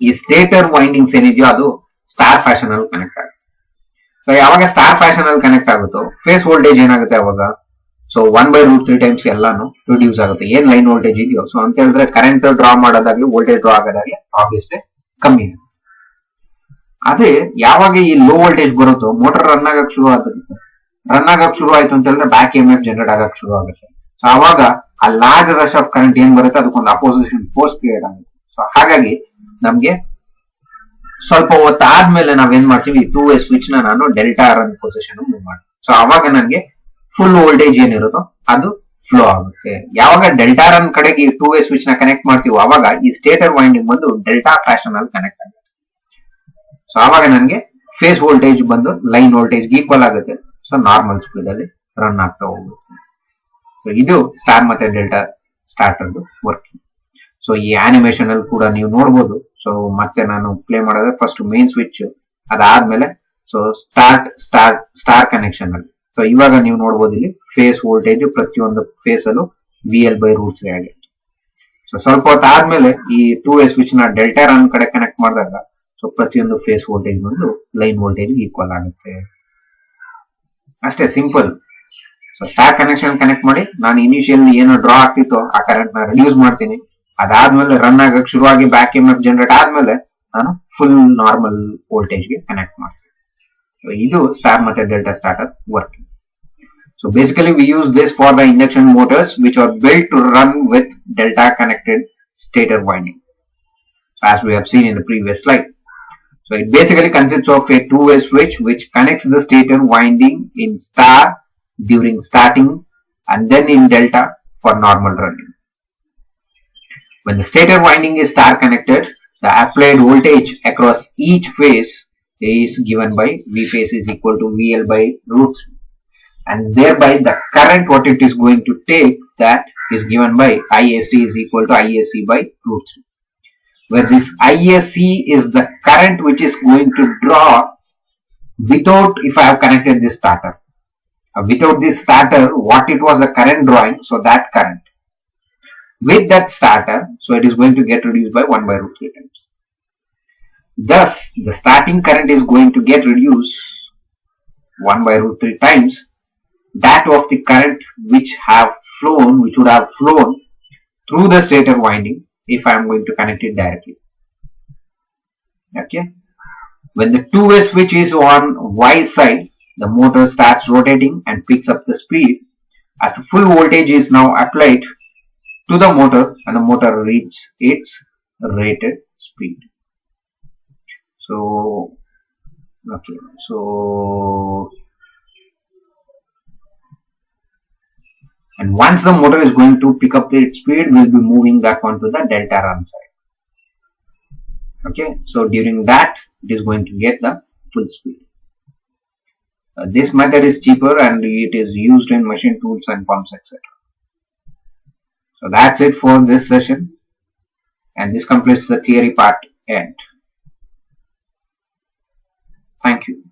ಈ ಸ್ಟೇಟರ್ ವೈಂಡಿಂಗ್ಸ್ ಏನಿದೆಯೋ ಅದು ಸ್ಟಾರ್ ಫ್ಯಾಷನ್ ಅಲ್ಲಿ ಕನೆಕ್ಟ್ ಆಗುತ್ತೆ. ಸೊ ಯಾವಾಗ ಸ್ಟಾರ್ ಫ್ಯಾಷನ್ ಅಲ್ಲಿ ಕನೆಕ್ಟ್ ಆಗುತ್ತೋ ಫೇಸ್ ವೋಲ್ಟೇಜ್ ಏನಾಗುತ್ತೆ ಅವಾಗ, ಸೊ 1 by root 3 ಟೈಮ್ಸ್ ಎಲ್ಲಾನು ರಿಡ್ಯೂಸ್ ಆಗುತ್ತೆ, ಏನ್ ಲೈನ್ ವೋಲ್ಟೇಜ್ ಇದೆಯೋ. ಸೊ ಅಂತ ಹೇಳಿದ್ರೆ ಕರೆಂಟ್ ಡ್ರಾ ಮಾಡೋದಾಗ್ಲಿ ವೋಲ್ಟೇಜ್ ಡ್ರಾ ಆಗೋದಾಗ್ಲಿ ಆಬ್ವಿಯಸ್ಲಿ ಕಮ್ಮಿ ಆಗುತ್ತೆ. ಅದೇ ಯಾವಾಗ ಈ ಲೋ ವೋಲ್ಟೇಜ್ ಬರುತ್ತೋ ಮೋಟರ್ ರನ್ ಆಗಕ್ ಶುರು ಆಯ್ತು ಅಂತ ಹೇಳಿದ್ರೆ ಬ್ಯಾಕ್ EMF ಜನರೇಟ್ ಆಗಕ್ ಶುರು ಆಗುತ್ತೆ. ಸೊ ಅವಾಗ ಆ ಲಾರ್ಜ್ ರಶ್ ಆಫ್ ಕರೆಂಟ್ ಏನ್ ಬರುತ್ತೆ ಅದಕ್ಕೊಂದು ಅಪೋಸಿಷನ್ ಫೋರ್ಸ್ ಕ್ರಿಯೇಟ್ ಆಗುತ್ತೆ. ಸೊ ಹಾಗಾಗಿ ನಮ್ಗೆ ಸ್ವಲ್ಪ ಹೊತ್ತಾದ್ಮೇಲೆ ನಾವೇನ್ ಮಾಡ್ತೀವಿ, ಈ ಟೂ-ವೇ ಸ್ವಿಚ್ ನ ನಾನು ಡೆಲ್ಟಾ ರನ್ ಪೊಸಿಷನ್ ಮೂವ್ ಮಾಡ್ತೀನಿ. ಸೊ ಅವಾಗ ನನಗೆ ಫುಲ್ ವೋಲ್ಟೇಜ್ ಏನಿರುತ್ತೋ ಅದು ಫ್ಲೋ ಆಗುತ್ತೆ. ಯಾವಾಗ ಡೆಲ್ಟಾ ರನ್ ಕಡೆಗೆ ಈ ಟೂ-ವೇ ಸ್ವಿಚ್ ನ ಕನೆಕ್ಟ್ ಮಾಡ್ತೀವೋ ಅವಾಗ ಈ ಸ್ಟೇಟರ್ ವೈಂಡಿಂಗ್ ಬಂದು ಡೆಲ್ಟಾ ಫ್ಯಾಷನ್ ಅಲ್ಲಿ ಕನೆಕ್ಟ್ ಆಗುತ್ತೆ. ಸೊ ಅವಾಗ ನನಗೆ ಫೇಸ್ ವೋಲ್ಟೇಜ್ ಬಂದು ಲೈನ್ ವೋಲ್ಟೇಜ್ ಈಕ್ವಲ್ ಆಗುತ್ತೆ. ಸೊ ನಾರ್ಮಲ್ ಸ್ಪೀಡ್ ಅಲ್ಲಿ ರನ್ ಆಗ್ತಾ ಹೋಗುತ್ತೆ. ಸೊ ಇದು ಸ್ಟಾರ್ ಮತ್ತೆ ಡೆಲ್ಟಾ ಸ್ಟಾರ್ಟರ್ ವರ್ಕಿಂಗ್. ಸೊ ಈ ಆನಿಮೇಷನ್ ಅಲ್ಲಿ ಕೂಡ ನೀವು ನೋಡಬಹುದು. ಸೊ ಮತ್ತೆ ನಾನು ಪ್ಲೇ ಮಾಡೋದ್ರೆ ಫಸ್ಟ್ ಮೇನ್ ಸ್ವಿಚ್, ಅದಾದ್ಮೇಲೆ ಸೊ ಸ್ಟಾರ್ ಕನೆಕ್ಷನ್ ಅಲ್ಲಿ. ಸೊ ಇವಾಗ ನೀವು ನೋಡಬಹುದು ಇಲ್ಲಿ ಫೇಸ್ ವೋಲ್ಟೇಜ್ ಪ್ರತಿಯೊಂದು ಫೇಸ್ ಅಲ್ಲೂ VL by root 3 ಆಗಿದೆ. ಸೊ ಸ್ವಲ್ಪ ಹೊತ್ತಾದ್ಮೇಲೆ ಈ ಟೂ-ವೇ ಸ್ವಿಚ್ ನ ಡೆಲ್ಟಾ ರನ್ ಕಡೆ ಕನೆಕ್ಟ್ ಮಾಡಿದಾಗ ಸೊ ಪ್ರತಿಯೊಂದು ಫೇಸ್ ವೋಲ್ಟೇಜ್ ಬಂದು ಲೈನ್ ವೋಲ್ಟೇಜ್ ಈಕ್ವಲ್ ಆಗುತ್ತೆ. ಅಷ್ಟೇ simple. So star connection connect ಮಾಡಿ ನಾನು ಇನಿಷಿಯಲ್ ಏನು ಡ್ರಾ ಆಗ್ತಿತ್ತೋ ಆ ಕರೆಂಟ್ ನ ರಿಡ್ಯೂಸ್ ಮಾಡ್ತೀನಿ. ಅದಾದ್ಮೇಲೆ ರನ್ ಆಗಕ್ಕೆ ಶುರುವಾಗಿ ಬ್ಯಾಕ್ EMF ಜನರೇಟ್ ಆದ್ಮೇಲೆ ನಾನು ಫುಲ್ ನಾರ್ಮಲ್ ವೋಲ್ಟೇಜ್ ಗೆ ಕನೆಕ್ಟ್ ಮಾಡ್ತೀನಿ. ಸೊ ಇದು ಸ್ಟಾರ್ ಮತ್ತೆ delta starter working. So basically we use this for the induction motors which are built to run with delta connected stator winding, as we have seen in the previous slide. So it basically consists of a two-way switch which connects the stator winding in star during starting and then in delta for normal running. When the stator winding is star connected, the applied voltage across each phase is given by V phase is equal to VL by root 3. And thereby the current what it is going to take, that is given by ISC is equal to ISC by root 3. Where this ISC is the current which is going to draw without, if I have connected this starter. Without this starter, what it was the current drawing, so that current. With that starter, so it is going to get reduced by 1 by root 3 times. Thus, the starting current is going to get reduced 1 by root 3 times that of the current which would have flown through the stator winding if I am going to connect it directly. Okay. When the two-way switch is on Y side, the motor starts rotating and picks up the speed as the full voltage is now applied to the motor and the motor reaches its rated speed. So and once the motor is going to pick up its speed, we'll be moving that onto the delta run side. Okay, so during that, it is going to get the full speed. This method is cheaper and it is used in machine tools and pumps, etc. So that's it for this session, and this completes the theory part end. Thank you.